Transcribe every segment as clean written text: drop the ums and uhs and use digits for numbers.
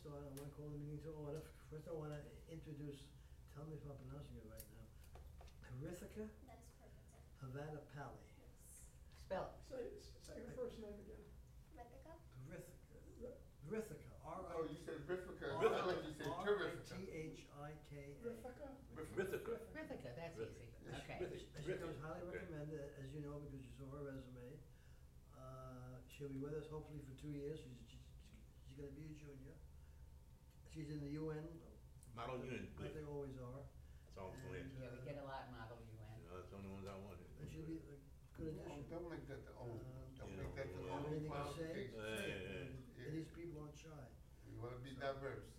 start. I want to call the meeting to order. First, I want to introduce, tell me if I'm pronouncing it right now, Hrithika That is perfect, sir. Havadapalli. Yes. Spell Say your first name again. Rithika? Hrithika, R-I. Oh, you said Rithika. It sounded like you said Terrifica. R-I-T-H-I-K-A. Rithika? Rithika. Rithika, that's easy. Yeah. Okay. She comes highly recommended, as you know, because you saw her resume. She'll be with us hopefully for 2 years. She's gonna be a junior. She's in the UN. Model UN, Like they good. always are. That's all I'm And, saying. Yeah, we get a lot Model UN. That's the only ones I wanted. And she'll be a good addition. Don't make that the only, don't Yeah. make that the Yeah. only Anything to say? qualification. Yeah, Say yeah, it. yeah. And these people aren't shy. You wanna be diverse.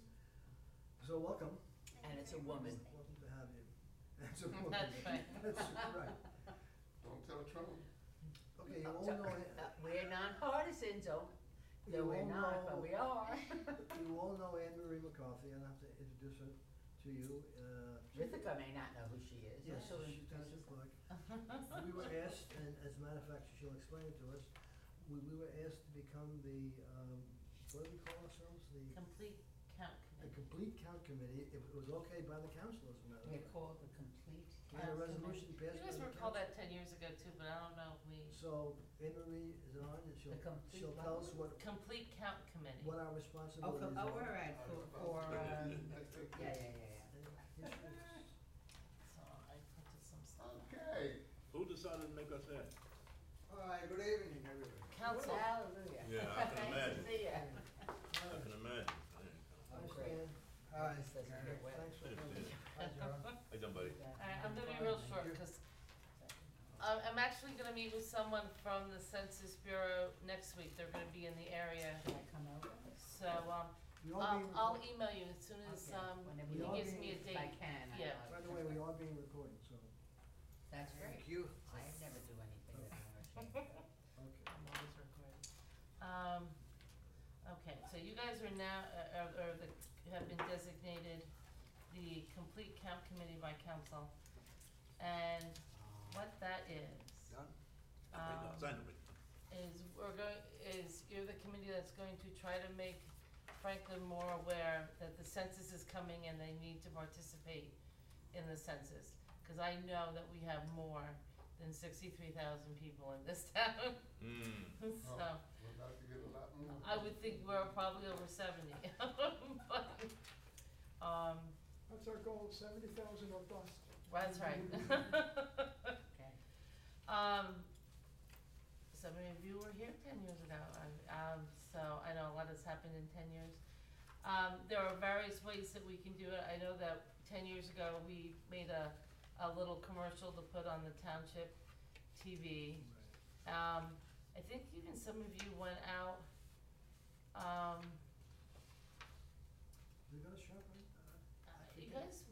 So welcome. Thank And you it's a very much. woman. Thank you. Welcome to have you. That's a woman. That's right. That's right. Don't tell Trump. Okay, you all know, We're nonpartisan, though You we're all not, know- but we are. you all know Anne Marie McCarthy. I don't have to introduce her to you. Rithika may not know who she is. Yes, She'll she's introduce Township herself. clerk. We were asked, and as a matter of fact, she'll explain it to us, we were asked to become the, what do we call ourselves? The Complete count committee. complete count committee. It was okay by the council, as a matter of We're fact. called the complete. We had a resolution You passed by guys the were called that council. 10 years ago too, but I don't know if we, So Anne Marie is on, and The complete she'll tell us complete count committee. what our Oh, responsibilities are. all right, for, yeah, yeah. And here's- So I printed some stuff. Okay. Who decided to make us that? Hi, good evening, everybody. Council. Hallelujah. Yeah, I can Nice to imagine. see ya. I can imagine. Oh, Thanks, great. Ann. Hi. This doesn't get wet. Thanks for Yes, coming. yes. Hi, John. How you doing, buddy? Alright, I'm gonna be real short, because I'm actually gonna meet with someone from the Census Bureau next week. They're gonna be in the area. Can I come over? So, We all being I'll recorded. email you as soon as, Okay. Whenever he you gives want me a me, If date. I can. Yeah. By the way, we are being recorded, so, That's great. Thank you. I never do anything that I'm ashamed of. okay. I'm always recording. Okay, so you guys are now, have been designated the complete count committee by council. And what that is, Done? Sign it. is you're the committee that's going to try to make Franklin more aware that the census is coming and they need to participate in the census. Cause I know that we have more than 63,000 people in this town, Mm. so. We're about to get a lot more. I would think we're probably over 70, but, That's our goal, 70,000 or bust. that's right. Okay. So many of you were here 10 years ago, so I know a lot has happened in 10 years. There are various ways that we can do it. I know that 10 years ago, we made a little commercial to put on the Township TV. I think even some of you went out, We got a shop, right? you guys,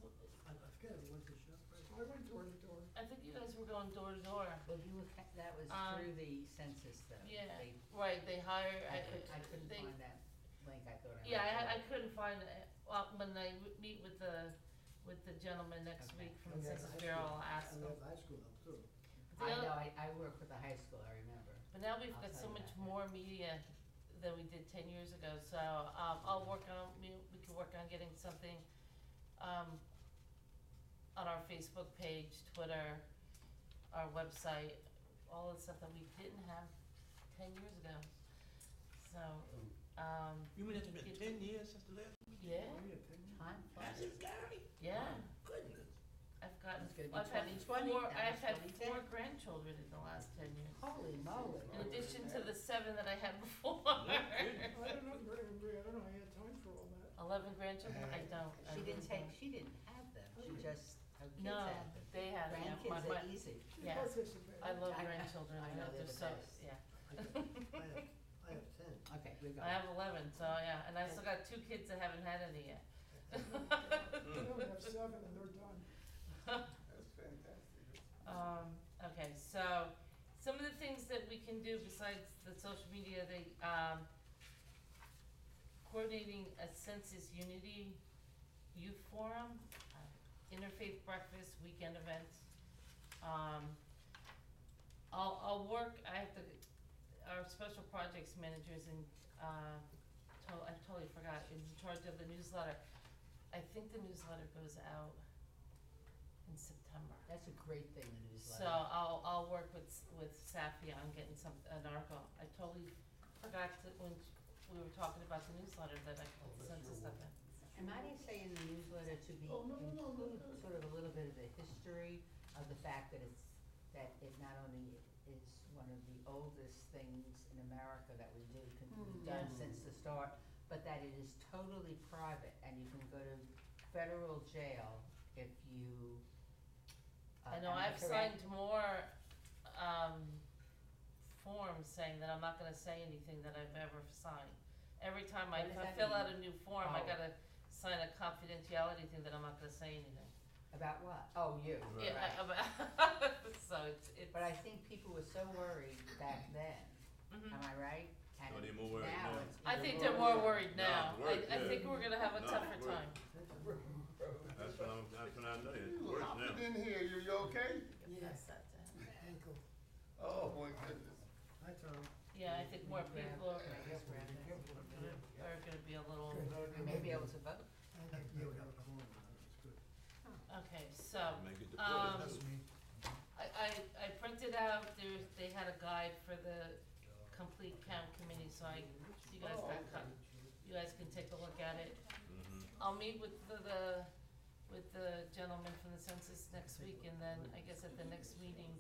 I forget, we went to shop, I right? went door to door. I think you guys were going door to door. Well, you were, that was through the census though. Yeah, They- right, they hire, I couldn't they- find that link, I thought I. Yeah, I read it. couldn't find it. Well, when I meet with the gentleman next Okay. week from And the we have Census high Bureau, school. I'll ask And we him. have high school now, too. The I other- know, I work with the high school, I remember. But now we've I'll got tell so you much that, more media than we did 10 years ago, so, I'll work on, we can work on getting something, on our Facebook page, Twitter, our website, all the stuff that we didn't have 10 years ago. So, You mean it's been Get- 10 years since the last? yeah, Oh, yeah, 10 years. Time That's flies. it, Gary? yeah. Goodness. I've gotten, It's gonna be I've had 2020, four, now I've it's had 2010. 4 grandchildren in the last 10 years. Holy moly. In addition to the 7 that I had before. No kidding. I don't know, I don't know how you had time for all that. 11 grandchildren? I don't. I She really didn't don't. she didn't have them, she just, her kids No, had them. they had them. Grandkids are easy. She Yes. participated. I love I know. grandchildren. I know, they're They're the so, best. yeah. I have 10. Okay, we I have got 11, so yeah, and I still got 2 kids that haven't had any yet. I only have 7 and they're done. That's fantastic. Okay, so some of the things that we can do besides the social media, coordinating a Census Unity Youth Forum, interfaith breakfast, weekend events. I'll work, our special projects managers in, I totally forgot, is in charge of the newsletter. I think the newsletter goes out in September. That's a great thing, the So newsletter. I'll work with Safi on getting an article. I totally forgot to, when we were talking about the newsletter, that I could send the stuff in. And might I say in the newsletter to be, include sort of a little bit of the history of the fact that it not only is one of the oldest things in America that we do, we've done Yes. since the start, but that it is totally private and you can go to federal jail if you, I know, am I I've correct? signed more, forms saying that I'm not gonna say anything that I've ever signed. Every time I What does that fill mean? out a new form, I Oh. gotta sign a confidentiality thing that I'm not gonna say anything. About what? Oh, you, Yeah, right. so it's. But I think people were so worried back then, Mhm. am I right? And So they're more worried now? it's I even think they're more worried No, now. worried, I yeah. think we're gonna have a No, tougher worried. time. That's what I know, it's You worse hopped now. in here, you okay? That's that to him. Ankle. Oh, my goodness. Hi, Tom. Yeah, I think more people are Yes, Brandon. gonna be a little, We may be able to vote. Yeah, we have a quorum, that's good. okay, so, Make it Um, deported, too. me. I printed out, they had a guide for the complete count committee, so you guys Oh, got, okay. you guys can take a look at it. Mhm. I'll meet with the gentleman from the census next week, and then I guess at the next meeting,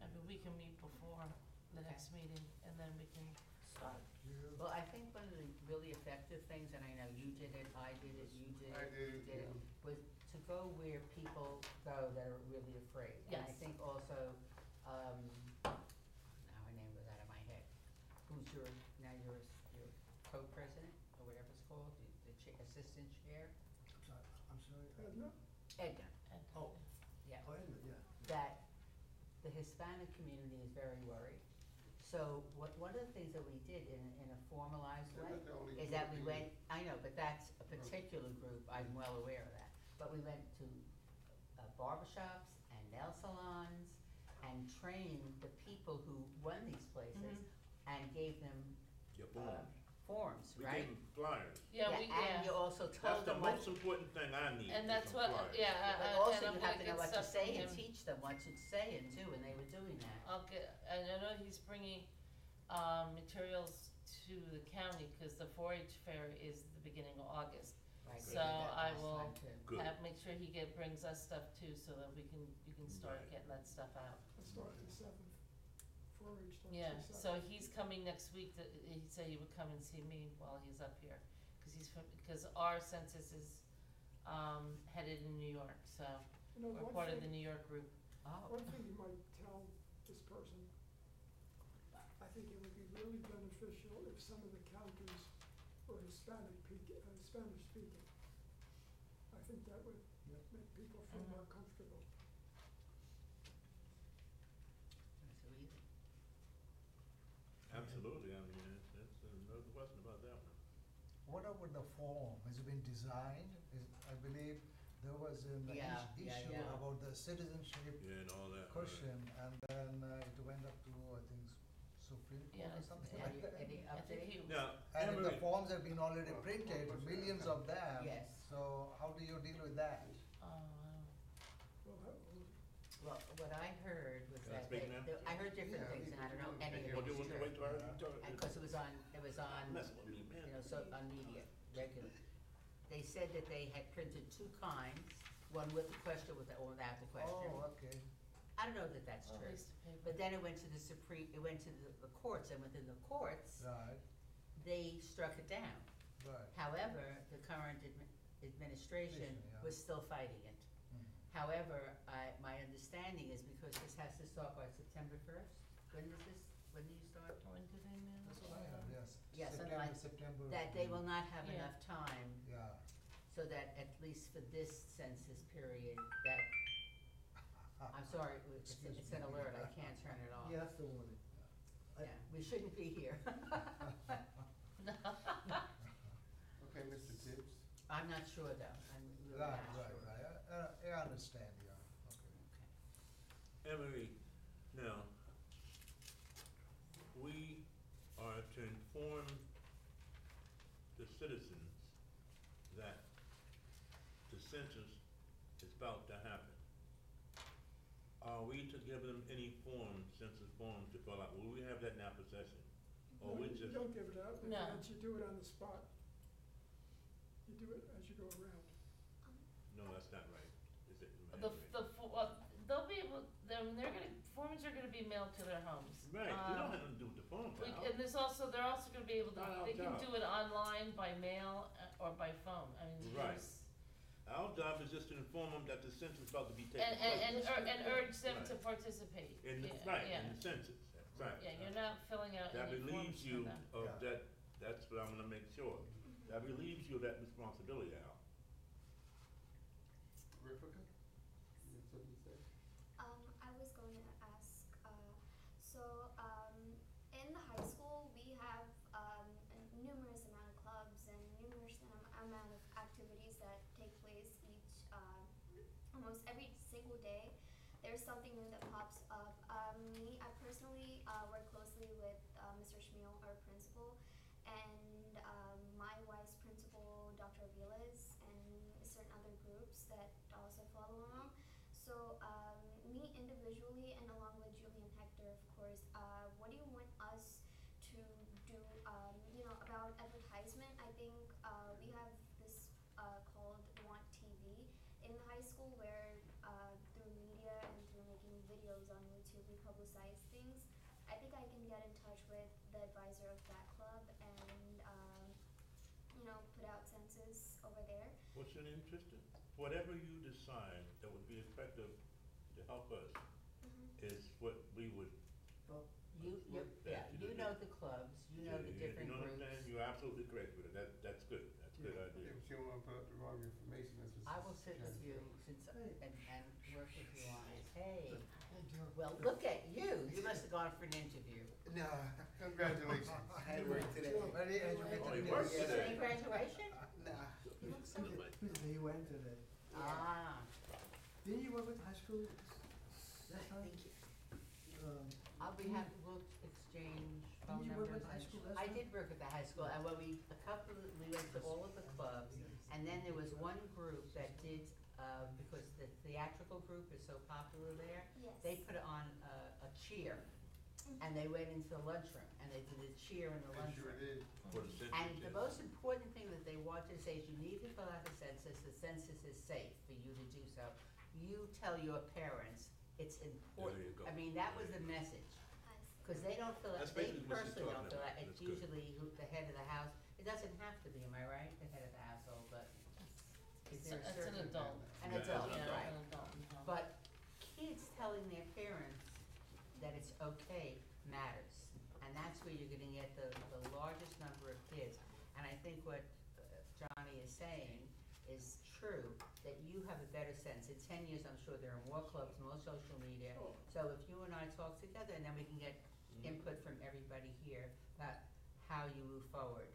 I mean, we can meet before the next meeting, and then we can start. Well, I think one of the really effective things, and I know you did it, I did it, you did I it, did you it, did it, too. was to go where people go that are really afraid. And I Yes. think also, now her name was out of my head, who's your co-president, or whatever it's called, the assistant chair, I'm sorry. Edna? Edna, And- Oh. yeah. Oh, Edmund, yeah. That the Hispanic community is very worried. So one of the things that we did in a formalized They're way not the only is that we group went, I know, but that's a particular group, I'm well aware of that. But we went to barbershops and nail salons and trained the people who run these places Mhm. and gave them Your uh, form. forms, We right? gave them flyers. Yeah, And you also That's told the them what. most important thing I need, And is that's some what, flyers. yeah, But and also I'm you gonna have to know get what to stuff from say and him. teach them what to say and do, and they were doing that. I'll get, and I know he's bringing, materials to the county, cause the 4-H fair is the beginning of August. Right, they So did that I last will time too. Good. Make sure he brings us stuff too, so that you can start Right. getting that stuff out. It starts the 7th, 4-H starts Yeah, the 7th. so he's coming next week, he said he would come and see me while he's up here, cause our census is, headed in New York, so You know, we're one part of the thing, New York group. Oh. one thing you might tell this person, I think it would be really beneficial if some of the counters were Spanish speaking. I think that would Yep. make people feel Mhm. more comfortable. That's so easy. Absolutely, I mean, it's no question about that one. What about the form? Has it been designed? I believe there was an Yeah, issue yeah. about the citizenship Yeah, and all that. question, and then it went up to, I think, Supreme Court Yeah, or something Any, like that. any I think update? he, Now, And if the Emery, forms have been already printed, millions of them. Yes. So how do you deal with that? Well, that will, Well, what I heard was Can I that speak now? I heard different Yeah, things, and I don't know any of what do it you is want to wait true. till I talk? And, cause it was on, Messing with me, man. you know, so on media, regular. They said that they had printed two kinds, one with the question or without the question. Oh, okay. I don't know that that's oh, true. piece of paper. But then it went to it went to the courts, and within the courts, Right, they struck it down. right. However, the current administration Yeah. was still fighting it. Mhm. However, my understanding is because this has to start by September 1st, when do you start? When do they mail? That's what I heard, yes. Yeah, something like September. That they will not have Yeah. enough time, Yeah. so that at least for this census period, that, I'm sorry, Excuse it's me. an alert, I can't turn it off. Yeah, that's the warning. Yeah, we shouldn't be here. Okay, Mr. Tibbs. I'm not sure though, I'm really Right, not right, sure. right. I understand, yeah, okay. Emery, now, we are to inform the citizens that the census is about to happen, are we to give them any forms, census forms to fill out? Will we have that in our possession? Or we You just, don't give it out, No. you do it on the spot. You do it as you go around. no, that's not right. Is it? They'll be able, forms are gonna be mailed to their homes. Right, you don't have to do with the phone, We- pal. And there's also, they're also gonna be able to, Not our they can job. do it online, by mail, or by phone, I mean, Right. there's, Our job is just to inform them that the census is about to be taking and, place. and urge them to Right. participate. In the, Yeah, right, yeah. in the census, right. Yeah, you're not filling out That any forms relieves for you them. of Yeah. that, that's what I'm gonna make sure. That relieves you of that responsibility, Al. Rivka? You have something to say? I was going to ask, in the high school, we have, a numerous amount of clubs and numerous amount of activities that take place each, almost every single day. There's something new that pops up. I personally, work closely with, Mr. Schmiel, our principal, and, my wife's principal, Dr. Aviles, and certain other groups that also follow along. So, me individually and along with Julie and Hector, of course, what do you want us to do, about advertisement? I think, we have this, called Want TV in the high school where, through media and through making videos on YouTube, we publicize things. I think I can get in touch with the advisor of that club and, put out census over there. What's your interest in? Whatever you decide that would be effective to help us is what we would. Yeah, you know the clubs, you know the different You know what I'm groups. saying? You're absolutely correct with it. That's good. That's a good idea. If she don't wanna put up the wrong information, that's just. I will sit with you since, Hey. and work with you on it. Hey, well, look at you, you must have gone for an interview. No, Congratulations. I had work today. But he, as you get Oh, to he know, works Is today. it a graduation? Nah. You look so good. he went today. Ah, Didn't you work with high school last time? thank you. Um, We'll exchange phone Didn't you numbers. work with high and- school last I time? did work at the high school, and when we went to all of the clubs, and then there was one group that did, because the theatrical group is so popular there, Yes. they put on a cheer, and they went into the lunchroom, and they did a cheer in the They sure lunchroom. did. For the census. And the yes. most important thing that they wanted to say is you need to fill out the census is safe for you to do so. You tell your parents it's important. There you go. I mean, that was the message. I see. Cause they don't fill out, That's they basically what she's personally don't talking fill out, about. it's That's good. usually the head of the house. It doesn't have to be, am I right, the head of the household, but is there a It's certain? an adult. An Yeah, adult, it's an right. An adult, But kids telling their parents that it's okay matters. And that's where you're gonna get the largest number of kids. And I think what Johnny is saying is true, that you have a better sense. In 10 years, I'm sure there are more clubs, more social media. So if you and I talk together, and then we can get input from everybody here about how you move forward.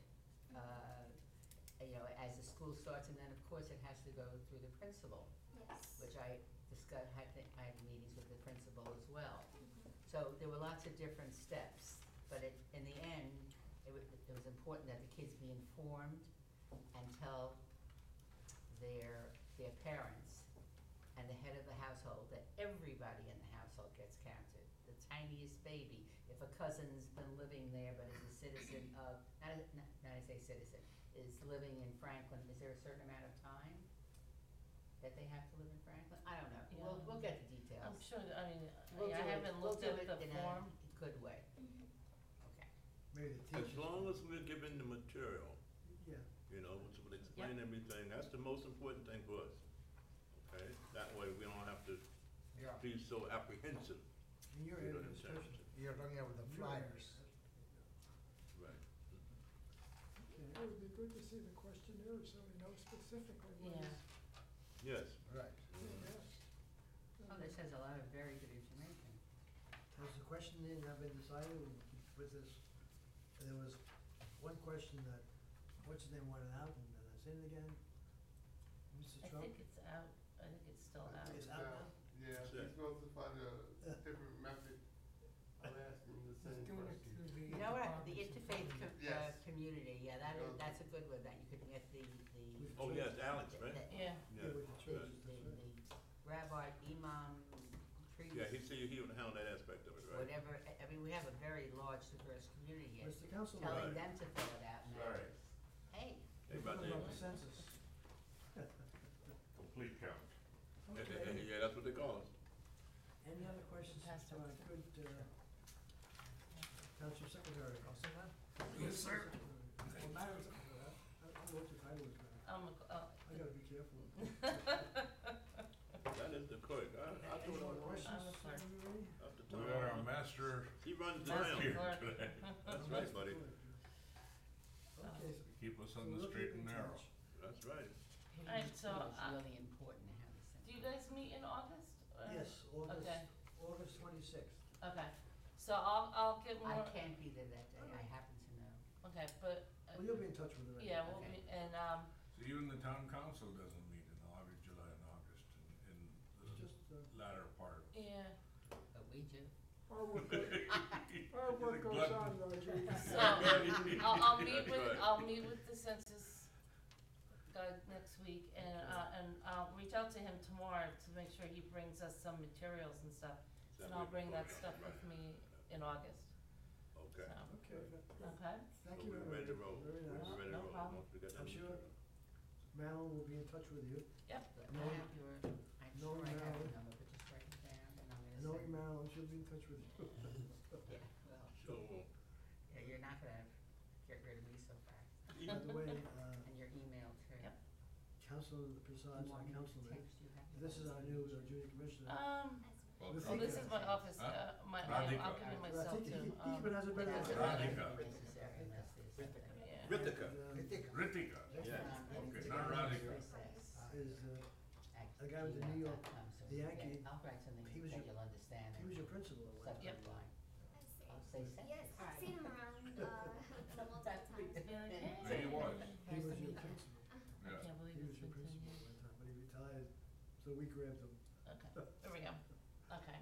As the school starts, and then of course it has to go through the principal, Yes. which I had meetings with the principal as well. So there were lots of different steps, but in the end, it was important that the kids be informed and tell their parents and the head of the household that everybody in the household gets counted. The tiniest baby, if a cousin's been living there but is a citizen of, not I say citizen, is living in Franklin, is there a certain amount of time that they have to live in Franklin? I don't know, Yeah. we'll get the details. I'm sure, We'll I do it- haven't we'll looked do at it the in form. a good way, okay. maybe the As teachers. long as we're given the material, Yeah. which will explain everything, that's the most important thing for us. Okay? That way we don't have to Yeah, be so apprehensive. In your You know area, what I'm saying? especially. you're talking about the In your area, flyers. Right. It would be good to see the questionnaire so we know specifically what Yeah. is Yes. Right. being asked. Oh, this has a lot of very good information. Has the question then not been decided with this? There was one question that, what's his name wanted out, and then I said it again. Mr. I Trump? think it's out, I think it's still out. It's out now? Yeah, That's he's it. supposed to find a different method. I'll ask him the same question. You know what, the interfaith Yes. community, yeah, that's a good one, you would handle that aspect of it, right? whatever, I mean, we have a very large diverse community here. Mr. Councilman. Telling Right. them to fill it out matters. Hey, Hey, We're about talking about that. the census. Complete count. Okay, Yeah, that's what they call us. any other questions Pass for our that. good, Township Secretary? Yes, sir. Well, Madam Secretary, I don't know what your title is, man. I gotta be careful. That is the clerk. I Any told more her questions, I'm a clerk. everybody? up the We top. got our master He runs the Master town. here clerk. today. That's right, buddy. Okay, so Keep us on we'll the keep straight in and narrow. touch. That's right. Alright, so, it's really important to have this. do you guys meet in August? or- Yes, Okay. August 26th. Okay, so I'll get more. I can't be there that day, I happen to know. Okay, but, Well, you'll be in touch with her. yeah, we'll Okay. be, and, So even the town council doesn't meet in August, July and August in It's the just, latter part. yeah, But we do. Our work goes on, Roger. so, I'll meet with, Right. I'll meet with the census guy next week, and I'll reach out to him tomorrow to make sure he brings us some materials and stuff. And I'll bring that stuff with me in August, Okay. so, Okay, okay? thank So you we're very ready to much. roll. Very We're nice. ready to No roll. problem. Once we get I'm that sure material. Madeline will be in touch with you. Yep, But No, I have your, I'm no sure I have email. your number, but just write it down and I'm gonna Knowing send. Madeline, she'll be in touch with you. Yeah, well, So, yeah, you're not gonna get rid of me so fast. By the way, And your email too. Yep. Council presides You want on me to council meeting. text you? Have you This is got our it? new junior commissioner. well, Rafika. this is my office, Huh? I'll give Radhika. you my cell He too, even has a better. It doesn't Radhika. matter if it's necessary unless there's something. yeah. Ritika. Ritika. Yeah. Okay, not Radhika. Is, a guy with the New York, the Yankee, I'll write something he was that your- you'll understand. he was your principal at one time. Subject line. I see. I'll say sex. Yes, I've seen him around, multiple times. There he was. He was your principal. I Yeah. can't believe He it's was your been 10 principal years. at one time, but he retired, so we grabbed him. Okay, there we go, okay,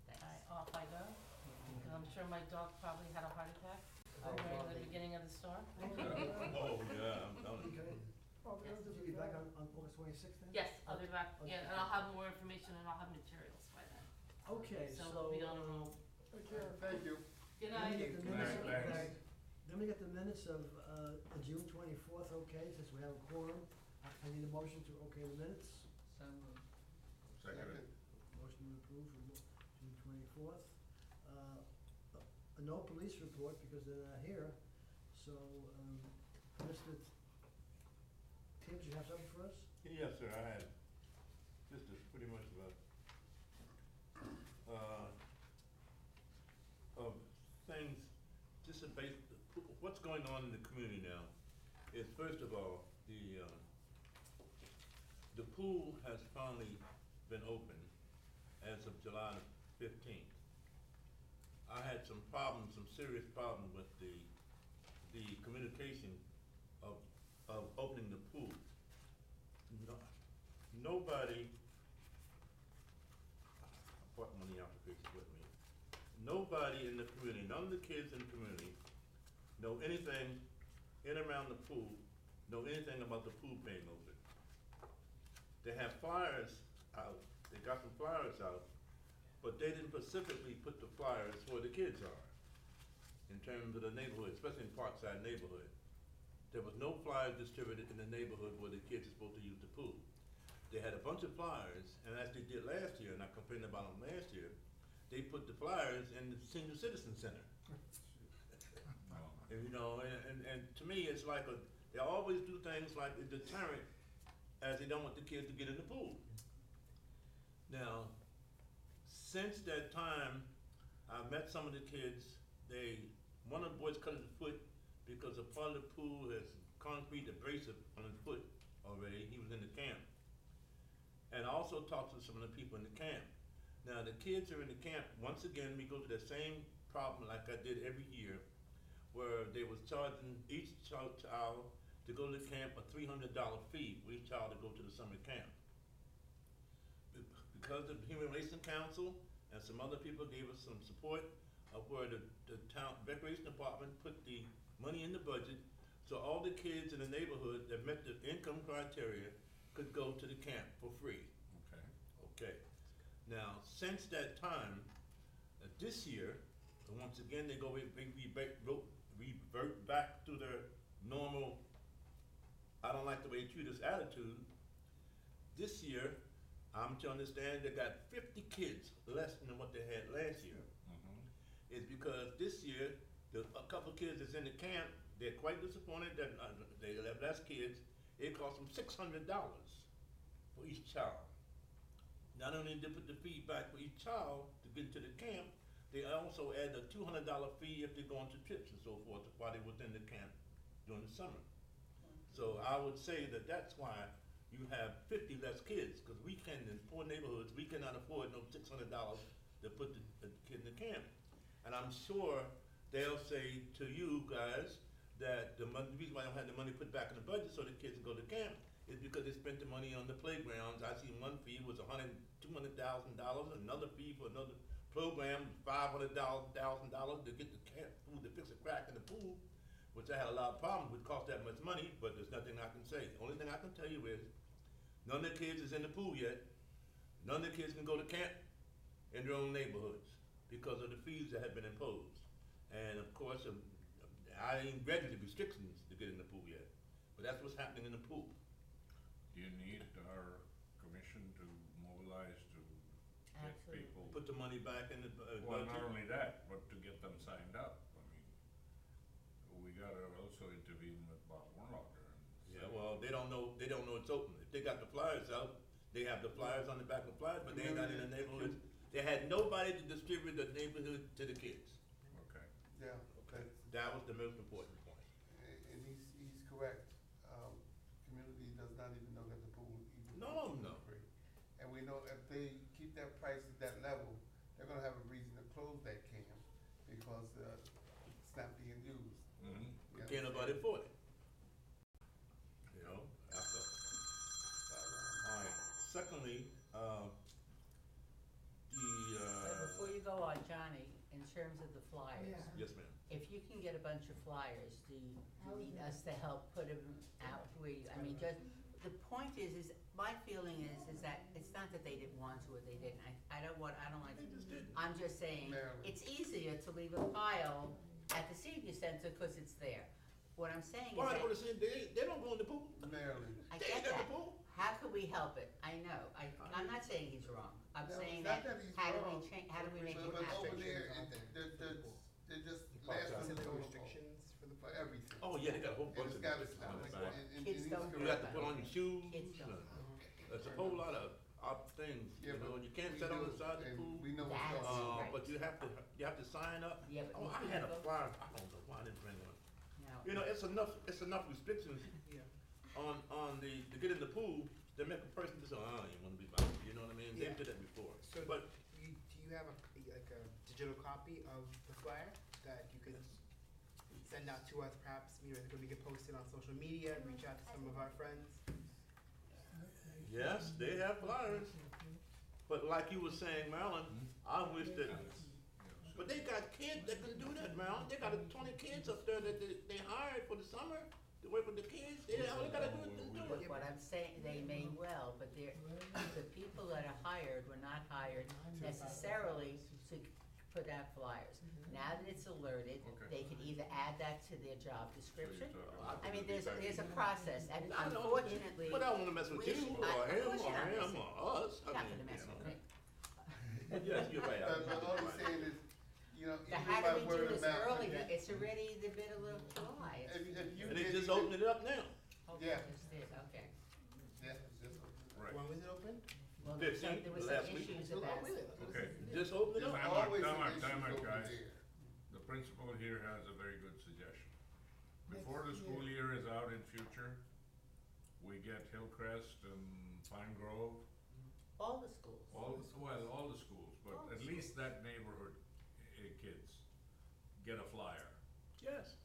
Thanks. alright, off I go, 'cause I'm sure my dog probably had a heart attack Oh, right well, at the they- beginning of the storm. Oh, yeah, I'm telling you. Okay, Oh, the others so are you'll be back bad. on August 26th then? Yes, I'll be back, Okay. yeah, and I'll have more information and I'll have materials by then, Okay, so so. we'll be on a roll. Take care. Thank you. Good Let me night. get the Good minutes night, of- thanks. Then we get the minutes of, June 24th, okay, since we have a quorum. I need a motion to okay the minutes. So moved. Seconded. Motion to approve for June 24th. No police report because they're not here, so, Mr. Tibbs, you have something for us? Yes, sir, I had, just a pretty much of things, just a base, what's going on in the community now is, first of all, the pool has finally been opened as of July 15th. I had some problems, some serious problems with the communication of opening the pool. Nobody, I brought one of the applications with me. Nobody in the community, none of the kids in the community know anything in and around the pool, know anything about the pool being open. They have flyers out, they got some flyers out, but they didn't specifically put the flyers where the kids are, in terms of the neighborhood, especially in Parkside neighborhood. There was no flyers distributed in the neighborhood where the kids are supposed to use the pool. They had a bunch of flyers, and as they did last year, and I complained about them last year, they put the flyers in the senior citizen center. And, you know, and to me, it's like they always do things like a deterrent, as they don't want the kids to get in the pool. Now, since that time, I've met some of the kids. One of the boys cut his foot because a part of the pool has concrete abrasive on his foot already. He was in the camp. And I also talked to some of the people in the camp. Now, the kids are in the camp. Once again, we go to the same problem like I did every year, where they was charging each child to go to the camp a $300 fee for each child to go to the summer camp. Because the Human Relations Council and some other people gave us some support of where the town recreation department put the money in the budget, so all the kids in the neighborhood that met the income criteria could go to the camp for free. Okay. Okay. Now, since that time, This year, once again, they revert back to their normal, I don't like the way you treat us attitude. This year, I'm to understand they got 50 kids less than what they had last year. It's because this year, a couple of kids that's in the camp, they're quite disappointed that they have less kids. It costs them $600 for each child. Not only did they put the fee back for each child to get into the camp, they also add a $200 fee if they go on to trips and so forth while they're within the camp during the summer. So I would say that that's why you have 50 less kids, because we can, in poor neighborhoods, we cannot afford no $600 to put the kid in the camp. And I'm sure they'll say to you guys that the reason why I don't have the money put back in the budget so the kids can go to camp is because they spent the money on the playgrounds. I seen one fee was $200,000, another fee for another program, $500,000 to get the camp food to fix a crack in the pool, which I had a lot of problems with, cost that much money, but there's nothing I can say. The only thing I can tell you is, none of the kids is in the pool yet. None of the kids can go to camp in their own neighborhoods because of the fees that have been imposed. And of course, I ain't ready to restrictions to get in the pool yet, but that's what's happening in the pool. Do you need our commission to mobilize to get Absolutely. people? Put the money back in the Well, budget. not only that, but to get them signed up. I mean, we gotta also intervene with Bob Warlocker and say, Yeah, well, they don't know it's open. If they got the flyers out, they have the flyers on the back of the flyers, but they ain't got it in the neighborhoods. They had nobody to distribute the neighborhood to the kids. okay. Yeah, but, That was the most important point. and he's correct. Community does not even know that the pool even. No. is free. And we know if they keep that price at that level, they're gonna have a reason to close that camp because, it's not being used. You Can't nobody understand? afford it. You know, after. All right, secondly, But before you go on, Johnny, in terms of the flyers, yes, ma'am. if you can get a bunch of flyers, do you need us to help put them out where you, I mean, just, the point is my feeling is that it's not that they didn't want to or they didn't, I don't like, They just didn't. I'm just saying, Marilyn. it's easier to leave a pile at the senior center because it's there. What I'm saying is Why that, they go to see, they don't go in the pool. Maryland. I They ain't get got that. the pool. How could we help it? I know, I'm not saying he's wrong, I'm No, saying it's not that, he's how do we wrong. how do we make it But happen? over there, they're just lasting the restrictions for everything. Oh, yeah, they got a whole And bunch it's of gotta them stop. on the back. And Kids he's don't You correct. have to put on your shoes. Kids don't. There's a whole lot of things, Yeah, you know, but you can't we sit on do the it, side of the and pool. We know what's That's going on. right. But you have to sign up. Yeah, but Oh, you I can had a go- flyer, I don't know why I didn't bring one. Now, You know, it's enough restrictions on to get in the pool to make a person just, you wanna be bothered, you know what I mean? They've Yeah. did that before. So But, do you have like a digital copy of the flyer that you could send out to us perhaps, we could post it on social media, reach out to some of our friends? yes, they have flyers, but like you were saying, Marilyn, I wish that, but they got kids that can do that, Marilyn. They got 20 kids up there that they hired for the summer to work with the kids. All they gotta do is do but it. what I'm saying, they may well, but the people that are hired were not hired necessarily to put out flyers. Now that it's alerted, Okay. they can either add that to their job description. talking I mean, about there's a process, and I know, unfortunately, but I don't wanna mess with you or of him course or you're not him messing. or us. you're not gonna mess with me. Yes, you're right. But all I'm saying is, Now, even how by do we word do of this mouth. earlier? It's already the middle of July. If you And they did just even- opened it up now. Yeah. Just did, okay. Yeah, just. Right. When was it open? Well, 15, there was last some week. issues Oh, about. really? Okay. Just opened it There's up. Time out, always time some out, issues time out, over guys. there. The principal here has a very good suggestion. Before the school year is out in future, we get Hillcrest and Pine Grove, All the schools. all the schools, but All the at least that neighborhood kids get a flyer. Yes.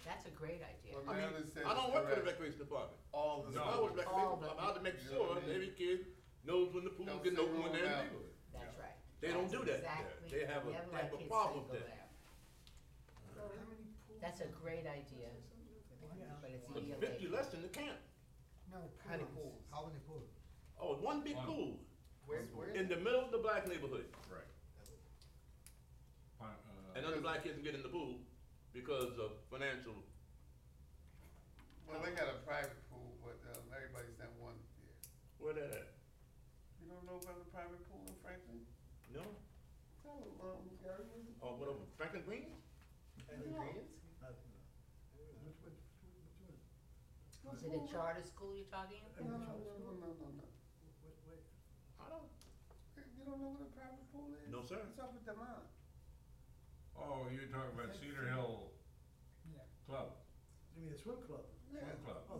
That's a great idea. What I mean, Marilyn said I don't is work for the correct. recreation department. All the. If No, I was but- All recreation, the- I'm out to make You know sure what I that mean? every kid knows when the pool's Don't getting say open in wrong their about it. neighborhood. That's right. They don't That's do that exactly- there. They have never a let type of kids problem go with that. there. That's a great idea, but it's a But year 50 later. less than the camp. No, How many pools. pools? How many pools? Oh, one big One. pool Where is in the middle of the black neighborhood. Right. and other black kids can get in the pool because of financial. Well, they got a private pool, but, everybody's not one there. Where that at? You don't know about the private pool in Franklin? No? Tell them, Gary, where's the Oh, pool? whatever, Franklin Green? And No. ingredients? Which one? Is it a charter school you're talking about? No. Wait, I don't. You don't know what a private pool is? No, sir. It's up at Demont. Oh, you're talking about Cedar Hill Club, you mean a swim club? Yeah. swim club. Oh,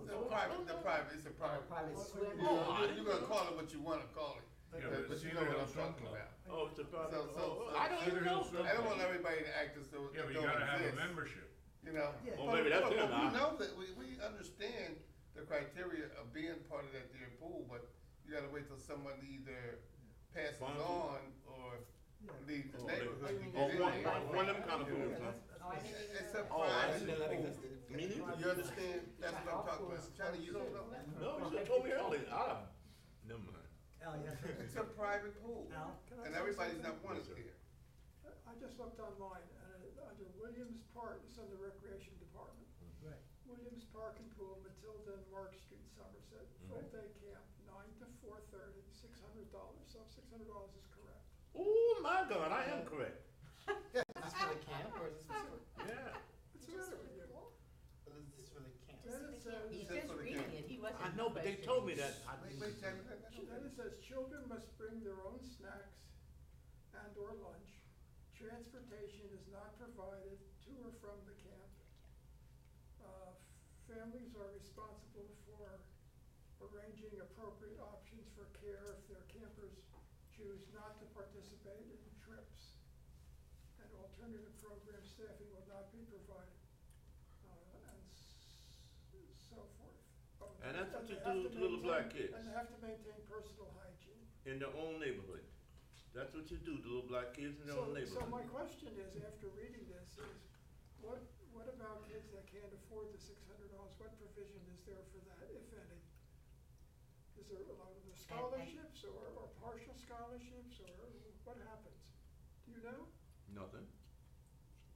It's a private, it's a private. Private pool. swim. You're gonna call it what you wanna call it, Yeah, but but you Cedar know what Hill I'm Swim talking Club. about. Oh, it's a private. So- I don't Cedar even Hill know. Swim I don't Club. want everybody to act as though Yeah, it but you don't gotta have a exist, membership. you know? Yeah. Oh, maybe that's But good we now. know that, we understand the criteria of being part of that dear pool, but you gotta wait till someone either passes Sponsor. on or Yeah. leaves the Oh, neighborhood to they- get Oh, in one- there. one of them kind of Yeah, pools, that's- huh? that's Oh, I what- didn't even It's know a that. Oh, I private didn't know that pool. existed. Me neither. You understand? That's what I'm talking about. Johnny, you don't know? No, you should've told me earlier. Never mind. Al, yes, sir. It's a private pool, Al? Can I and say everybody's something? not wanted Yes, sir. there. I just looked online, and under Williams Park, it's under Recreation Department. Right. Williams Park and Pool, Matilda and Mark Street, Somerset, full day camp, 9 to 4:30, $600. So $600 is correct. Oh my God, I am correct. Is this for the camp or is this for, Yeah. What's the matter with you? or is this for the camp? Then it says, He's Just just for the reading camp. it, he wasn't. I know, but they told me that. Wait, Tammy, then it says children must bring their own snacks and or lunch. Transportation is not provided to or from the camp. Families are responsible for arranging appropriate options for care if their campers choose not to participate in trips. And alternative program staffing will not be provided, and so forth. Oh, And that's what you they have do to to little black maintain- kids. And they have to maintain personal hygiene. In their own neighborhood. That's what you do to little black kids in their own So neighborhood. my question is, after reading this, is what about kids that can't afford the $600? What provision is there for that, if any? Is there a lot of the scholarships or partial scholarships, or what happens? Do you know? Nothing.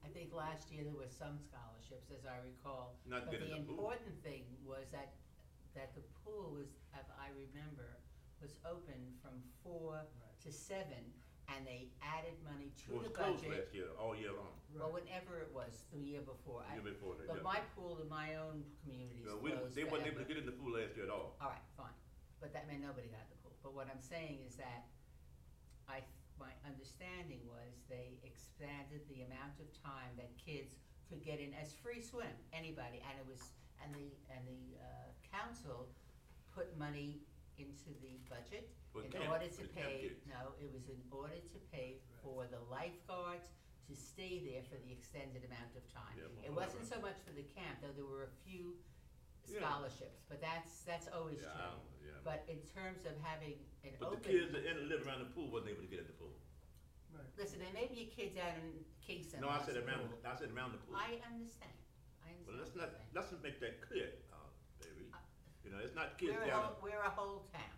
I think last year there were some scholarships, as I recall. Not But getting the the pool. important thing was that the pool was, as I remember, was open from 4 to 7, and they added money It to was the closed budget. last year, all year long. Well, whenever it was, the year before. Year before that, But yeah. my pool in my own community is No, closed they wasn't able forever. to get in the pool last year at all. All right, fine, but that meant nobody got in the pool. But what I'm saying is that my understanding was they expanded the amount of time that kids could get in as free swim, anybody, and it was, and the council put money into the budget For in camp, order for to the camp pay, kids. no, it was in order to pay for the lifeguards to stay there for the extended amount of time. Yeah, well, It wasn't whatever. so much for the camp, though there were a few Yeah. scholarships, but that's always Yeah, I true. don't- yeah. But in terms of having an But open. the kids that live around the pool wasn't able to get in the pool. Right. Listen, there may be kids out in Kingston. No, I lots said of around, pool. I said around the pool. I understand, Well, let's what not, you're saying. let's make that clear, baby. Uh, You know, it's not kids We're down. we're a whole town,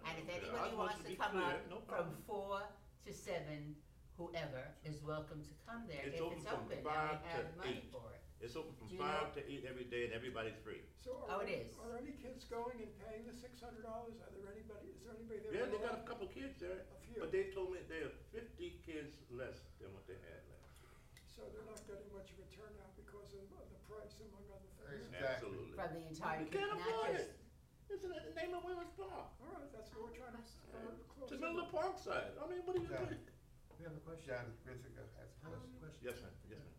and if anybody wants to come up no from problem. 4 to 7, whoever is welcome to come there It's if open it's from open, and 5 we to have money 8. for it. It's open from Do you 5 to 8 every day and everybody's free. So Oh, it is. Are any kids going and paying the $600? Is there anybody there? Yeah, they got a alone? couple kids there, A few. but they told me there are 50 kids less than what they had last year. So they're not getting much of a turnout because of the price, among other things. Exactly. Absolutely. From the entire, You can't not afford just, it. It's in the name of Women's Park. All right, that's what we're trying to It's close. the middle of Parkside. I mean, what do you Yeah. think? We have a question. Johnny, Richard has a question. Question. Yes, ma'am. Yes, ma'am.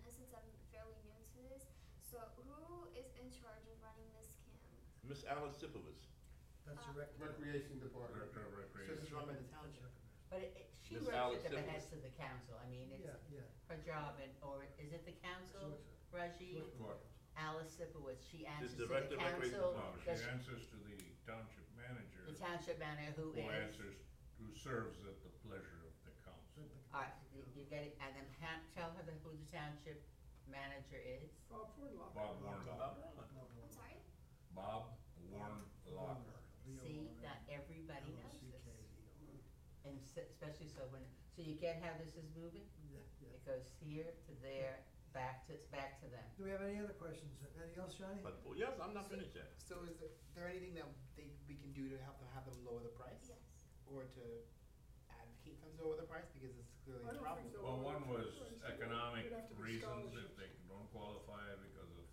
Since I'm fairly new to this, so who is in charge of running this camp? Miss Alice Sipovitz. That's direct. Recreation Department. Director of So this Recreation. is run by the township. but she Miss works Alice at the Simmons. behest of the council, I mean, it's Yeah, yeah. her job, or is it the council, Rajiv? What? Alice Sipowicz, she answers to the Director of Recreation. council, No, she does- answers to the township manager, the township manager who who is, answers, who serves at the pleasure of the council. alright, you get it, and then tell her who the township manager is. Bob Warlock. Bob Warnock. I'm sorry? Bob Warnlocker. See, not everybody knows this, and especially so when, so you get how this is moving? Yeah, yeah. It goes here to there, back to them. Do we have any other questions? Anything else, Johnny? But, well, yes, I'm not finished yet. So is there anything that we can do to help them have them lower the price? Yes. Or to advocate them to lower the price, because it's clearly I a don't problem. think so. Well, one was Right. economic It'd have to be reasons, if scholarships. they don't qualify because of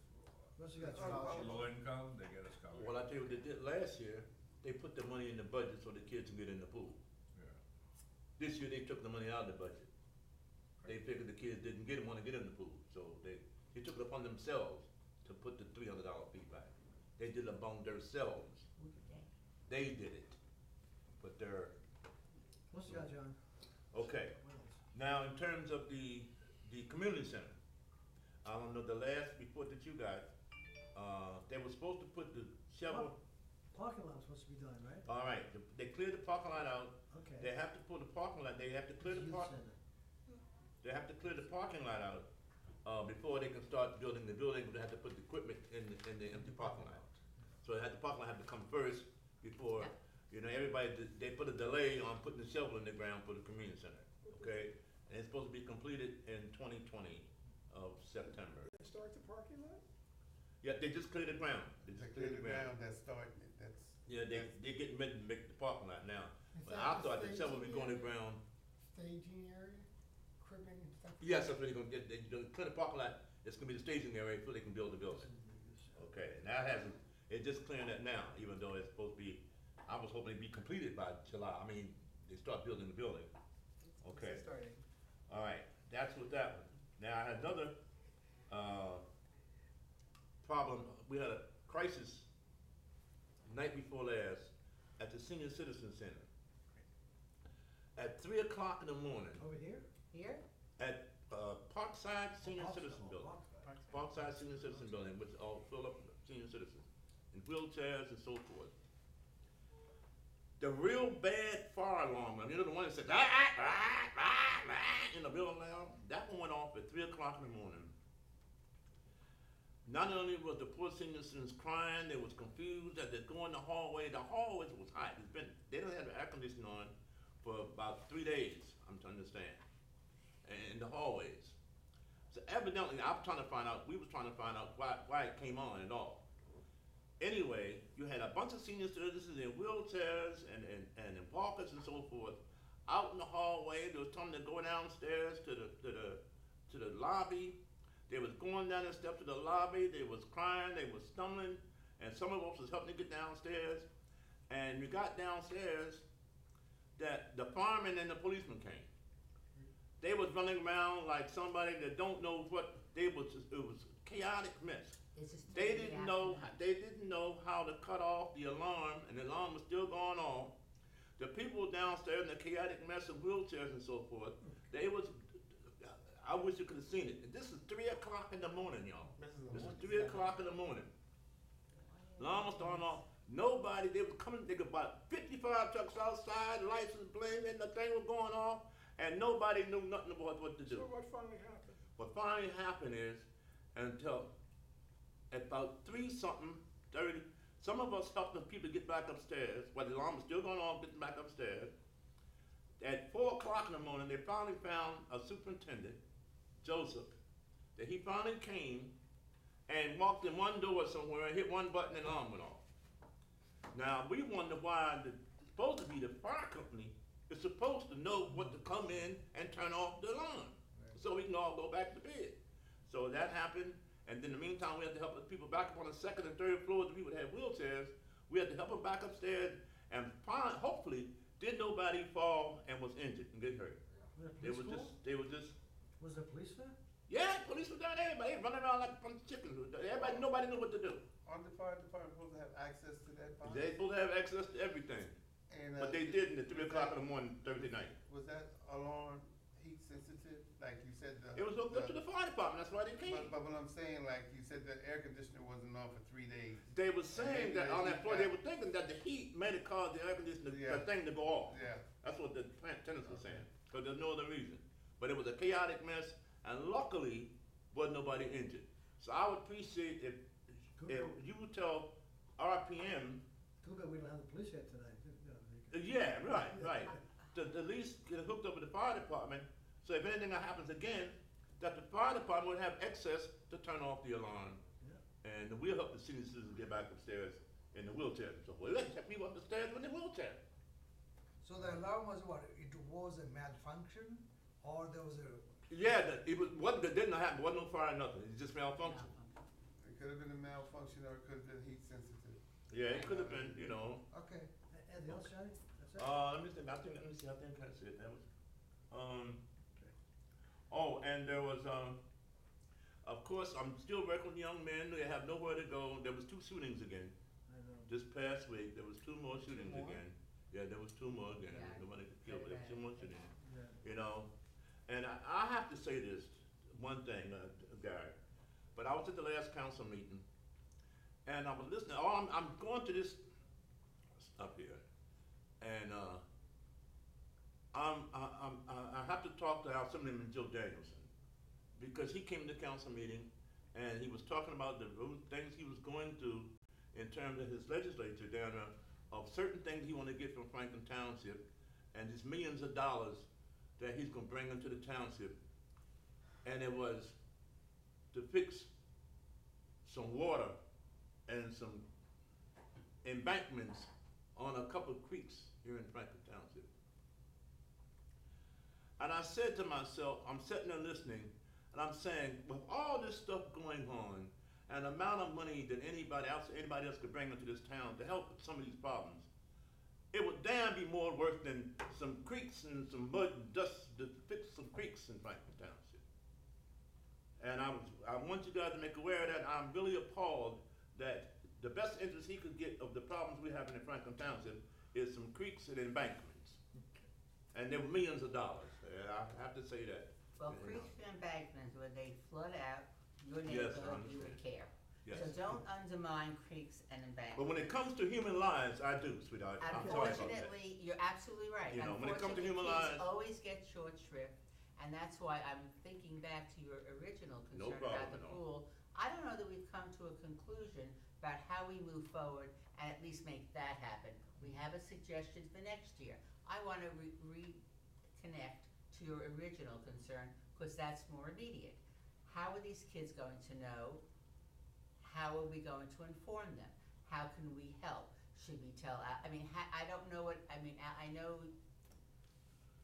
Once you got Scholarship. low income, they get a scholarship. Well, I tell you what they did last year, they put the money in the budget so the kids can get in the pool. Yeah. This year, they took the money out of the budget. They figured the kids didn't wanna get in the pool, so they took it upon themselves to put the $300 fee back. They did it among themselves. They did it. But they're, What's you got, John? okay. What else? Now, in terms of the community center, I don't know, the last report that you got, they were supposed to put the shovel, Parking lot's supposed to be done, right? all right, they cleared the parking lot out. Okay. They have to pull the parking lot, they have to clear the Youth parking, center. they have to clear the parking lot out, before they can start building the building, but they have to put the equipment in the empty parking lot. So the parking lot had to come first before, everybody, they put a delay on putting the shovel in the ground for the community center, okay? And it's supposed to be completed in 2020 of September. They start the parking lot? Yeah, they just cleared the ground, they just cleared the ground. That's starting it, that's. Yeah, they getting ready to make the parking lot now. Is But that I the thought the shovel would be going to staging the ground. Staging area, equipment and stuff? Yes, that's what they're gonna get, they clear the parking lot, it's gonna be the staging area so they can build the building. Okay, and that hasn't, it's just clearing that now, even though it's supposed to be, I was hoping it'd be completed by July, they start building the building. Okay. It's starting. All right, that's with that one. Now, I had another, problem, we had a crisis night before last at the Senior Citizen Center. At 3 o'clock in the morning, Over here? Here? at, Parkside Senior Parkside. Citizen Building. Parkside. Parkside Senior Citizen Building, which all fill up senior citizens, in wheelchairs and so forth. The real bad fire alarm, the one that said, in the building now, that one went off at 3 o'clock in the morning. Not only was the poor senior citizens crying, they was confused as they go in the hallways was hot. They don't have the air conditioning on for about 3 days, I'm to understand, in the hallways. So evidently, we was trying to find out why it came on at all. Anyway, you had a bunch of senior citizens in wheelchairs and in walkers and so forth, out in the hallway. They was telling them to go downstairs to the lobby. They was going down the steps to the lobby. They was crying. They was stumbling, and some of us was helping to get downstairs. And we got downstairs, that the firemen and the policemen came. They was running around like somebody that don't know what it was chaotic mess. It's just They totally didn't know afternoon. how to cut off the alarm, and the alarm was still going off. The people downstairs in the chaotic mess of wheelchairs and so forth, I wish you could have seen it. And this is 3 o'clock in the morning, y'all. This is 3 o'clock in the morning. Alarm was starting off. Nobody, they were coming, they got about 55 trucks outside, lights was blinking, the thing was going off, and nobody knew nothing about what to do. So what finally happened? What finally happened is, until about 3-something, 30, some of us helped the people get back upstairs, while the alarm was still going on, getting back upstairs. At 4 o'clock in the morning, they finally found a superintendent, Joseph, that he finally came and walked in one door somewhere, hit one button, and the alarm went off. Now, we wonder why supposed to be the fire company is supposed to know what to come in and turn off the alarm, so we can all go back to bed. So that happened, and then in the meantime, we had to help the people back up on the 2nd and 3rd floors, the people that had wheelchairs. We had to help them back upstairs, and hopefully, did nobody fall and was injured and get hurt. They were just. Was the police there? Yeah, police were down there, everybody running around like a bunch of chickens. Nobody knew what to do. Aren't the fire department supposed to have access to that fire? They supposed to have access to everything, And, but they didn't at 3 o'clock in the morning, Thursday night. Was that alarm heat sensitive, like you said? It was hooked up to the fire department, that's why they came. But what I'm saying, like you said, the air conditioner wasn't on for 3 days. They were saying And that maybe on the that heat floor, they got- were thinking that the heat made it cause the air conditioner, Yeah. the thing to go off. Yeah. That's what the tenants were saying, because there's no other reason. But it was a chaotic mess, and luckily, wasn't nobody injured. So I would appreciate if you would tell RPM, Too bad we don't have the police here tonight. yeah, right, to at least get hooked up with the fire department, so So if anything happens again, that the fire department would have access to turn off the alarm. Yeah. And we'll help the senior citizens get back upstairs in the wheelchairs and so forth. Let people up the stairs in the wheelchair. So the alarm was what? It was a malfunction, or there was a? Yeah, it didn't happen. There wasn't no fire, nothing. It just malfunctioned. It could have been a malfunction or it could have been heat sensitive. Yeah, it could have been, you know. Okay. Anything else, Johnny? That's it? Let me think. I think that's it. That was. Oh, and there was. Of course, I'm still working with young men. They have nowhere to go. There was 2 shootings again. I know. This past week, there was 2 more shootings more? again. Yeah, there was 2 more again. Yeah. Nobody got killed, but there was 2 more shootings. Yeah. You know, and I have to say this one thing, Gary. But I was at the last council meeting, and I was listening. I'm going to this up here, and I have to talk to our Assemblyman Joe Danielson, because he came to the council meeting and he was talking about the things he was going through in terms of his legislature down there, of certain things he wanted to get from Franklin Township, and these millions of dollars that he's gonna bring into the township. And it was to fix some water and some embankments on a couple of creeks here in Franklin Township. And I said to myself, I'm sitting there listening, and I'm saying, with all this stuff going on, and the amount of money that anybody else could bring into this town to help with some of these problems, it would damn be more worth than some creeks and some mud and dust to fix some creeks in Franklin Township. And I want you guys to make aware that I'm really appalled that the best interest he could get of the problems we have in Franklin Township is some creeks and embankments. And they were millions of dollars. I have to say that. Well, creeks and embankments, when they flood out your Yes, I neighborhood, you would care. Yes. So don't undermine creeks and embankments. But when it comes to human lives, I do, sweetheart. I'm sorry about that. Unfortunately, you're absolutely right. You know, when it comes to human Unfortunately, lives- kids always get short shrift, and that's why I'm thinking back to your original No concern about problem the at all. pool. I don't know that we've come to a conclusion about how we move forward and at least make that happen. We have a suggestion for next year. I wanna reconnect to your original concern, cause that's more immediate. How are these kids going to know? How are we going to inform them? How can we help? Should we tell, I mean, I don't know what, I mean, I know,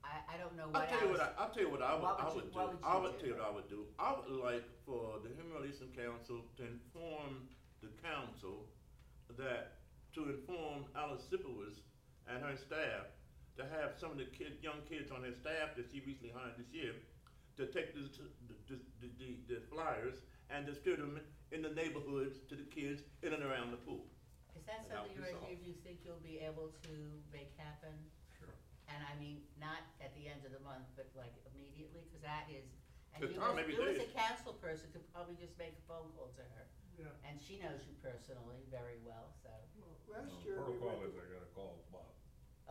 I don't know what I'll tell you what I would do. what would you I would do? tell you what I would do. I would like for the Human Relations Council to inform the council to inform Alice Sipowicz and her staff to have some of the young kids on their staff that she recently hired this year to take the flyers and distribute them in the neighborhoods to the kids in and around the pool. Is that And that something would be solved. you think you'll be able to make happen? Sure. And I mean, not at the end of the month, but like immediately, cause that is, and Good you time, as, maybe you as a days. council person could probably just make a phone call to her. Yeah. And she knows you personally very well, so, Well, last year we Protocol went is I gotta call Bob.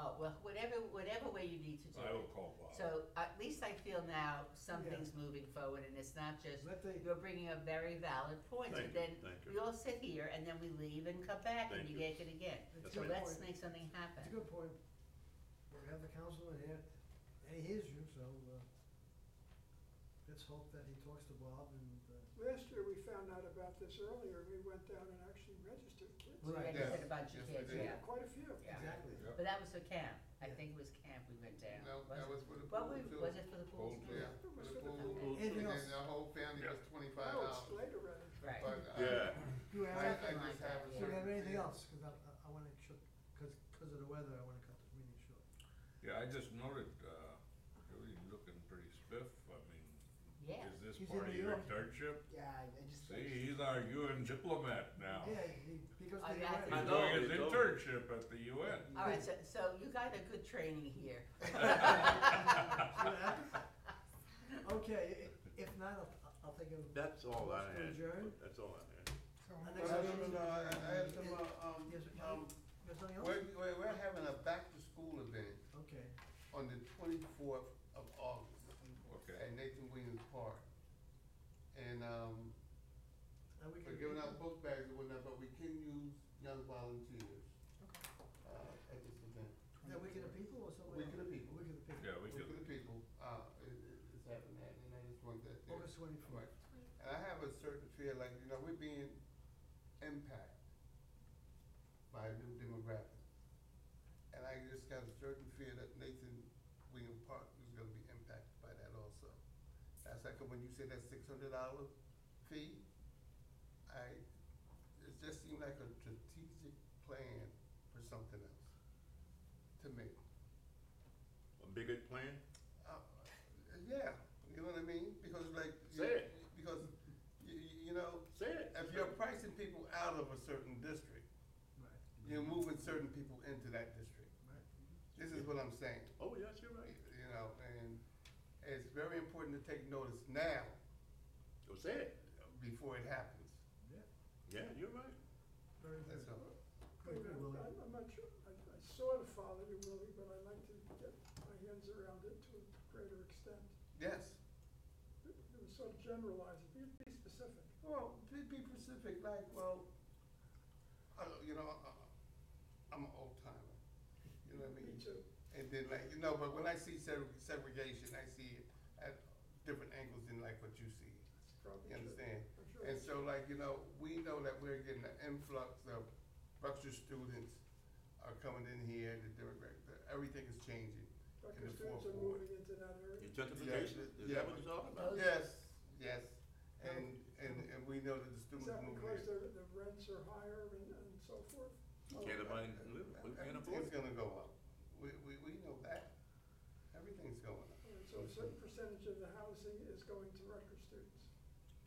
oh, well, whatever way you need to do I it. will call Bob. So at least I feel now Yeah. something's moving forward and it's not just, Let the, you're bringing up very valid points, Thank but then you, thank you. we all sit here and then we leave and come back and Thank you you. get it again. That's So a good let's point. make something happen. It's a good point. We have the councilman here, and he hears you, so, let's hope that he talks to Bob and, Last year, we found out about this earlier, we went down and actually registered kids. We Right. registered Yes. a bunch of Yes, we kids, did. yeah. Quite a few. Yeah. exactly. Yep. But that was for camp. I Yeah. think it was camp we went down. No, that was for the What pool we, too. was it for the pool? Pool, too? Yeah, It for was the for the pool, pool. Anything and else? then the whole family Yeah. was $25. Oh, it's late already. Right. But, Yeah. Do you have, I Something like just that, have. do you have anything yeah. else? Cause I wanna, cause of the weather, I wanna cut this meeting short. Yeah, I just noted, really looking pretty spiff. I mean, Yeah. is this He's part in of New your York. internship? Yeah, I just. See, he's our UN diplomat now. Yeah, he goes to I the got UN. it. He's know, doing his he's over. internship at the UN. All right, so you got a good training here. See what happens? Okay, if not, I'll take a. That's all I motion to had. adjourn. That's all I had. So, And No, I have some, Yes, you have something else? we're having a back-to-school event Okay, on the 24th of August Okay. at Nathan Williams Park. And, and we we're can. giving out book bags and whatnot, but we can use young volunteers, at this event. Is that Week of the People or something? Week of the People. Week of the People. Yeah, we Book could. of the People, it's 24th. Right. And I have a certain fear, like, you know, we're being impacted by a new demographic. And I just got a certain fear that Nathan William Park is gonna be impacted by that also. That's like when you say that $600 fee, it just seemed like a strategic plan for something else, to me. A bigger plan? Yeah, you know what I mean? Because like. Say it. Because, you know. Say it. If you're pricing people out of a certain district, Right. you're moving certain people into that district. Right. This is what I'm saying. Oh, yes, you're right. You know, and it's very important to take notice now Go say it. before it happens. Yeah, Yeah, you're right. very good. That's all. Very good, Willie. I'm not sure, I sort of follow you, Willie, but I'd like to get my hands around it to a greater extent. Yes. It was sort of generalized, be specific. Well, be specific, like, well, you know, I'm an old timer. You know what I mean? Me too. And then like, you know, but when I see segregation, I see it at different angles than like what you see. That's probably You true. understand? I'm sure And it's so like, you know, we know that we're getting an influx of Berkshire students are coming in here, everything is changing. Like in the the students are fourth ward. moving into that area. Gentrification, is that what you're talking about? Those- Yes, yes, and we know that the Is students that moving because here. the rents are higher and so forth? Can't nobody live, we can't afford Everything's it. gonna go up. We know that. Everything's going up. And so a certain percentage of the housing is going to Rutgers students.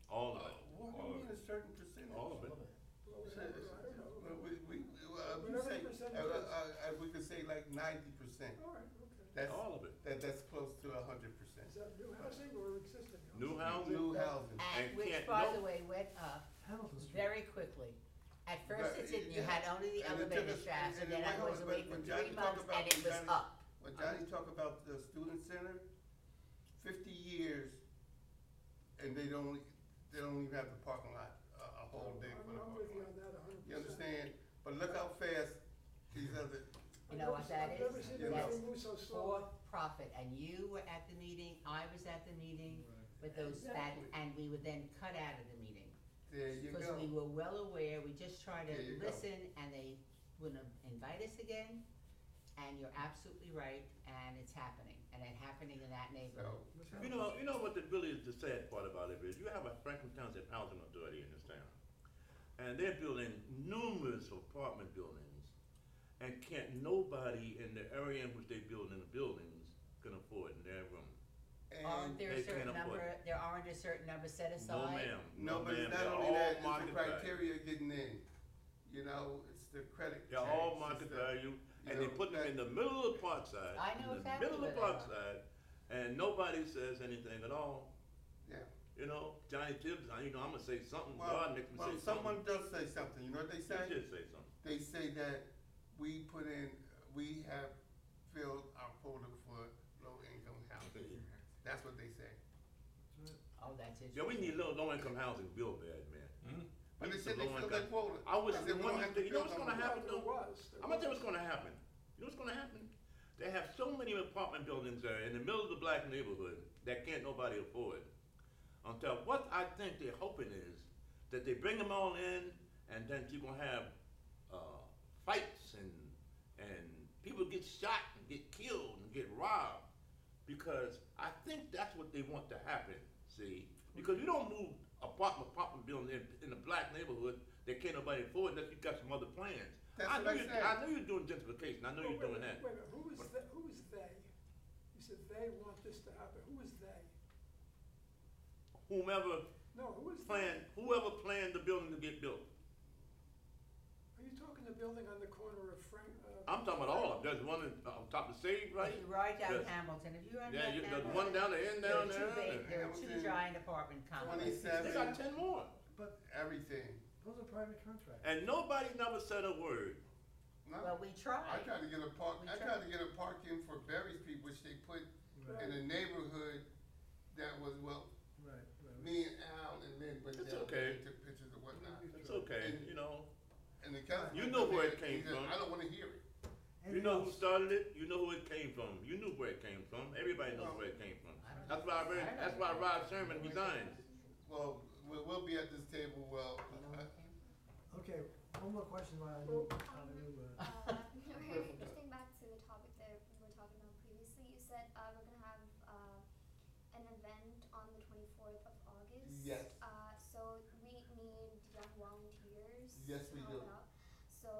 All of it, What do all you of mean a it, certain percentage? all of it. Well, Say- I don't know. Well, you Whatever say, the percentage is. we could say like 90%. All right, okay. That's, All of it. that's close to 100%. Is that new housing or existing housing? New housing, New housing. And And which, can't- by no. the way, went up Hamilton Street. very quickly. At first But it didn't, you yeah, had only the and it took elevator us- shafts, and and then I when- was when- away when for Johnny 3 talk months, about- and it when was Johnny- up. When Johnny talk about the student center, 50 years, and they don't even have the parking lot a whole day for the I'm with parking you lot. on that 100%. You understand? But look how fast these other, You know what that I've never is? seen Yeah. anything move so slowly. For profit, and you were at the meeting, I was at the meeting with those back, Exactly. and we would then cut out of the meeting. there you Because go. we were well aware, we just tried to There you go. listen, and they wouldn't invite us again, and you're absolutely right, and it's happening, and it's happening in that neighborhood. So, You know what really is the sad part about it is, you have a Franklin Township Housing Authority in this town. And they're building numerous apartment buildings, and can't nobody in the area in which they building the buildings can afford their room. Aren't there a they certain can't afford number, it. there aren't a certain number set aside? No ma'am, No, no but it's ma'am, not they're only all that, it's the market value. criteria getting in. You know, it's the credit. They're checks, all it's market the- value, and you they know, put them that- in the middle of the park side. I know exactly In the middle of the where park they are. side, and nobody says anything at all. Yeah. You know, Johnny Tibbs, you know, I'm gonna say something, Well, God makes me say something. someone does say something. You know what they He say? did say something. They say that we have filled our quota for low-income housing. That's what they say. Oh, that's it. Yeah, we need low-income housing real bad, man. But We they need said some they filled low-income- their quota. I was, They said we one, don't have to you know what's build gonna no more. happen There though? was. I'm gonna tell you what's gonna happen. You know what's gonna happen? They have so many apartment buildings there in the middle of the black neighborhood that can't nobody afford. Until what I think they're hoping is that they bring them all in, and then you're gonna have fights and people get shot and get killed and get robbed, because I think that's what they want to happen. See, because you don't move apartment building in a black neighborhood that can't nobody afford unless you got some other plans. That's I what know I you, said. I know you're doing gentrification. I know you're doing that. Wait a minute, who is they? You said they want this to happen. Who is they? Whomever No, who is they? whoever planned the building to get built. Are you talking the building on the corner of Frank? I'm talking about all of them. There's one on top of the Sage, right? If you ride down Yes. Hamilton, if you ride Yeah, down there's Hamilton. one down the end There down are there. two big, there are two Hamilton, giant apartment complexes. 27. They got 10 more. But Everything. those are private contracts. And nobody never said a word. No. Well, we I tried. tried to get a park. We I tried. tried to get a park in for Berry Street, which they put Right, in a neighborhood that was right. me and Al and Lynn went It's down okay. there and took pictures and whatnot. It's okay, you know. And the councilman You know where it said- he came said, from. I don't want to hear it. You Anything know who else? started it? You know who it came from. You knew where it came from. Everybody knows where it came from. I don't That's know. why I don't that's know. why Rod Sherman resigned. Well, we'll be at this table, well, You know where it came from? Okay, one more question while I do, Interesting back to the topic that we were talking about previously. You said we're gonna have an event on the 24th of August. Yes. So we need young volunteers Yes, to we help do. out. So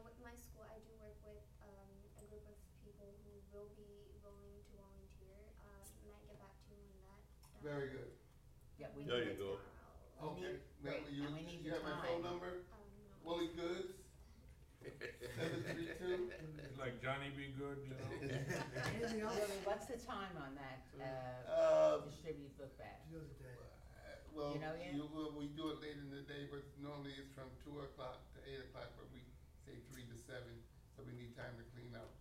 with my school, I do work with a group of people who will be willing to volunteer. And I get back to you on that. Very good. Yeah, we There need you go. Tomorrow. Okay, now, Right, and we need you the have my phone time. number? No. Willie Goods, 732. Like Johnny Be Good, you know? anything else? Really, what's the time on that, distribute book bag? Do the day. Well, You know yet? we do it late in the day, but normally it's from 2 o'clock to 8 o'clock, but we say 3 to 7, so we need time to clean up.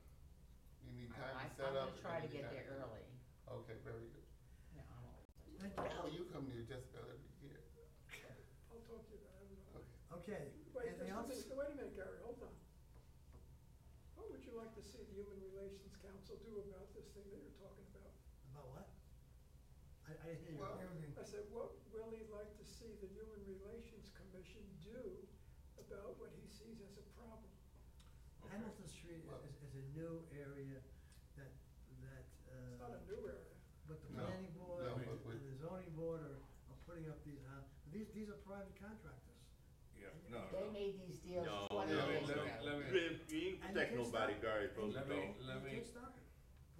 You need time to set up. I'm gonna try to and we need get time there to clean up. early. Okay, very good. No, I'm old. Thank you. Oh, you come near Jessica every year. I'll talk to you about it. Okay. Okay, Wait, anything just a else? minute, wait a minute, Gary, hold on. What would you like to see the Human Relations Council do about this thing that you're talking about? About what? I didn't hear you. Well, I said, what will he like to see the Human Relations Commission do about what he sees as a problem? Hamilton Street is a new area that, It's not a new area. but the No, planning board no, and but the zoning board are putting up these, these are private contractors. Yeah, no, They no. made these deals No, 20 let me- years let ago. me- let me- You ain't And protect you can't nobody, stop- Gary, and supposed to Let go. me, let You me, can't stop it.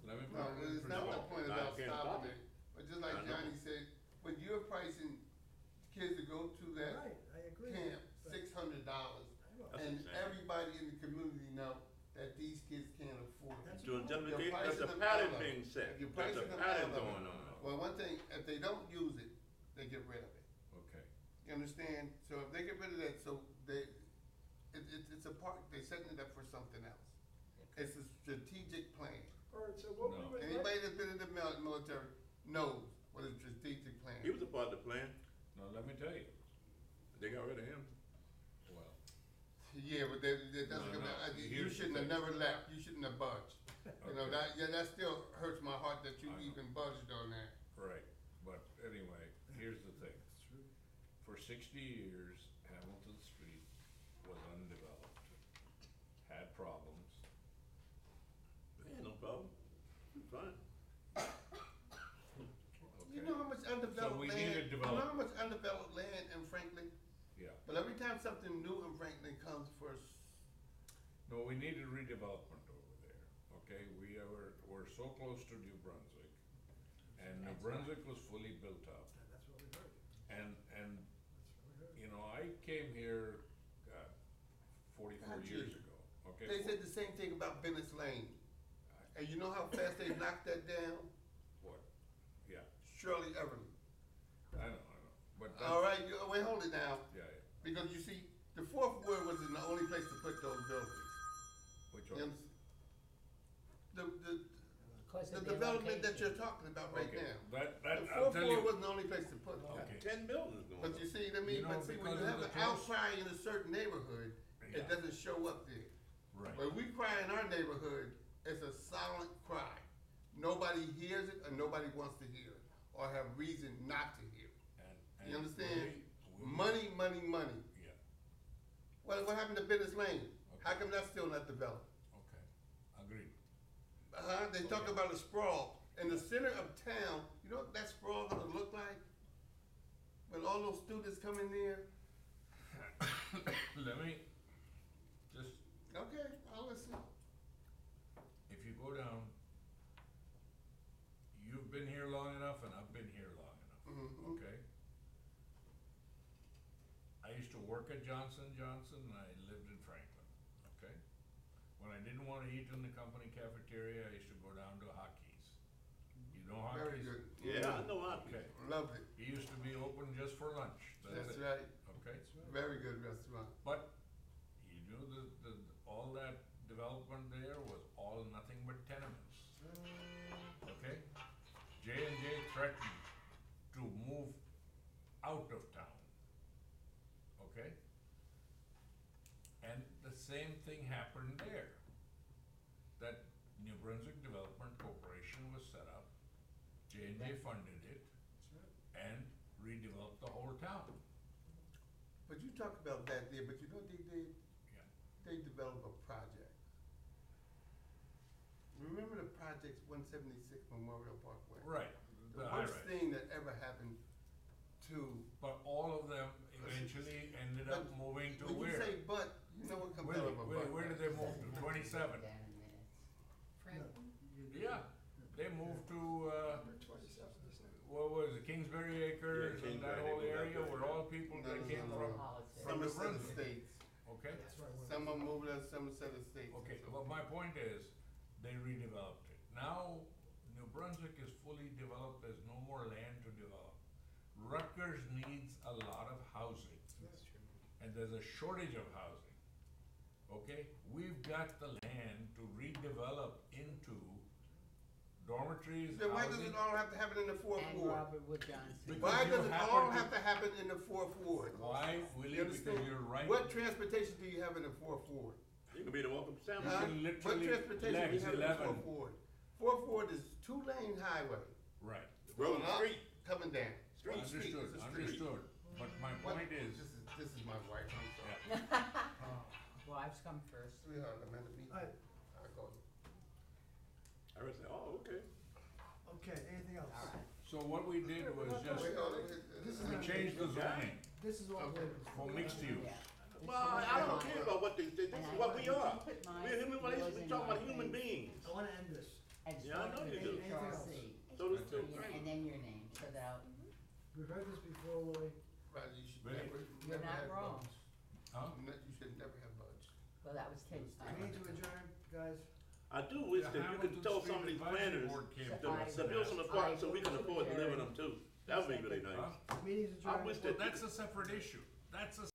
let me No, put it in it's not my perspective. point I about can't stop stopping it. it, but just like I know. Johnny said, when you're pricing kids to go to that Right, I agree. camp, but- $600, I know. That's and insane. everybody in the community know that these kids can't afford That's it. Doing a problem. You're there's a pricing them pattern out of it. being set. You're There's a pricing them pattern out of it. going on. Well, one thing, if they don't use it, they get rid of it. Okay, You understand? So if they get rid of that, so it's a part, they're setting it up for something else. okay. It's a strategic plan. All right, so what we No. would like. Anybody that's been in the military knows what a strategic plan He was a part of the plan. Now, let me tell you, They got rid of him. well, Yeah, but that doesn't No, come no. out, you Here's the shouldn't have thing. never left, you shouldn't have budged. You know, okay. that still hurts my heart that you I know. even budged on that. Right, but anyway, here's the thing. It's true. For 60 years, Hamilton Street was undeveloped, had problems. Yeah, no problem. Fine. You Okay. know how much undeveloped we land, need to you know develop- how much undeveloped land in Franklin? Yeah, But every time something new in Franklin comes first, no, we needed redevelopment over there, okay? We're so close to New Brunswick, and New That's Brunswick was fully built up. That's what we heard. And, That's what we heard. you know, I came here, God, 44 Got you. years ago, okay? they said the same thing about Bennett's Lane. And you know how fast they knocked that down? What? Yeah, Shirley Everly. I know, but that's. All right, wait, hold it now, Yeah, yeah, because you see, the fourth ward wasn't the only place to put those buildings. which You one? understand? The Because of their development that location. you're talking about right Okay, now. that, The I'll fourth tell ward you, wasn't the only place to put them. Okay. 10 buildings going But up. you see what I mean? You know, But see, when because you of have the an close- outcry in a certain neighborhood, Yeah. it doesn't show up there. right, When we cry in our neighborhood, it's a silent cry. Nobody hears it or nobody wants to hear it, or have reason not to hear it. and. You understand? we- Money, money, money. Yeah, What happened to Bennett's Lane? How Okay. come that's still not developed? okay, agreed. They talk Okay. about a sprawl. In the center of town, you know what that sprawl gonna look like? When all those students come in there? Let me, just, Okay, I'll listen. if you go down, you've been here long enough and I've been here long enough, Mhm. okay? I used to work at Johnson Johnson and I lived in Franklin, okay? When I didn't wanna eat in the company cafeteria, I used to go down to Hockey's. You know Hockey's? Very good. Yeah, I know I Okay, Loved it. it used to be open just for lunch, that's That's it, right. okay? Very good restaurant. But you knew all that development there was all nothing but tenements. Okay? J&J threatened to move out of town. Okay? And the same thing happened there. That New Brunswick Development Corporation was set up, J&J funded it, and redeveloped the whole town. But you talk about that there, but you know what they did? Yeah. They developed a project. Remember the projects 176 Memorial Parkway? Right, The the worst high-rise. thing that ever happened to. But all of them eventually ended up But moving to when where? you say but, you know what comes out of a but. Where did they move to? 27? Down in minutes. Franklin. Yeah, they moved to, Number 27, isn't it? what was it, Kingsbury Acres and that Kingsbury, whole they moved area out where there. all people that No, came no, from, no. Politics. Somerset Brunswick. Estates. okay? That's right. where- Some of them moved to Somerset Estates. Okay, but my point is, they redeveloped it. Now, New Brunswick is fully developed, there's no more land to develop. Rutgers needs a lot of housing, That's true. and there's a shortage of housing. Okay, we've got the land to redevelop into dormitories, Then why does housing. it all have to happen in the fourth And ward? Robert Wood Johnson. Because Why you does it happen all to- have to happen in the fourth ward? Why, Willie? You Because understand? you're right. What transportation do you have in the fourth ward? You can be the welcome You sandwich. Huh? can What literally transportation do you legs have in the 11. fourth ward? Fourth ward is 2-lane highway. Right, Road and Going up, street. Coming down. Street. Street, understood, it's a street. understood. But my What- point is, This is my wife, I'm sorry. Wives come first. Sweetheart, I'm at a meeting. Alright, I'll go. I would say, oh, okay. okay, anything else? All right. so what we did was just, Wait, hold on. This is we not- changed the zoning This is all. Okay. for mixed use. Yeah. Well, I don't care about what they say, this And is I what want we you to are. put mine, We're human yours, relations, we and talk about my human thing. beings. I wanna end this. And Yeah, I start know with you do. HRC. So does That's too, it. right? And then your name, so that, We've heard this before, Lloyd. Roger, you should Really? never, You're never not have wrong. bugs. Huh? You should never have bugs. well, that was 10. We need to adjourn, guys. I do wish The that you could Hamilton tell Street some of these Advisory planners Board came to to, us to and build some asked. apartments so we can I afford to live in them too. That would be really Second. nice. Huh? Meeting's I adjourned. wish Well, that. that's a separate issue. That's a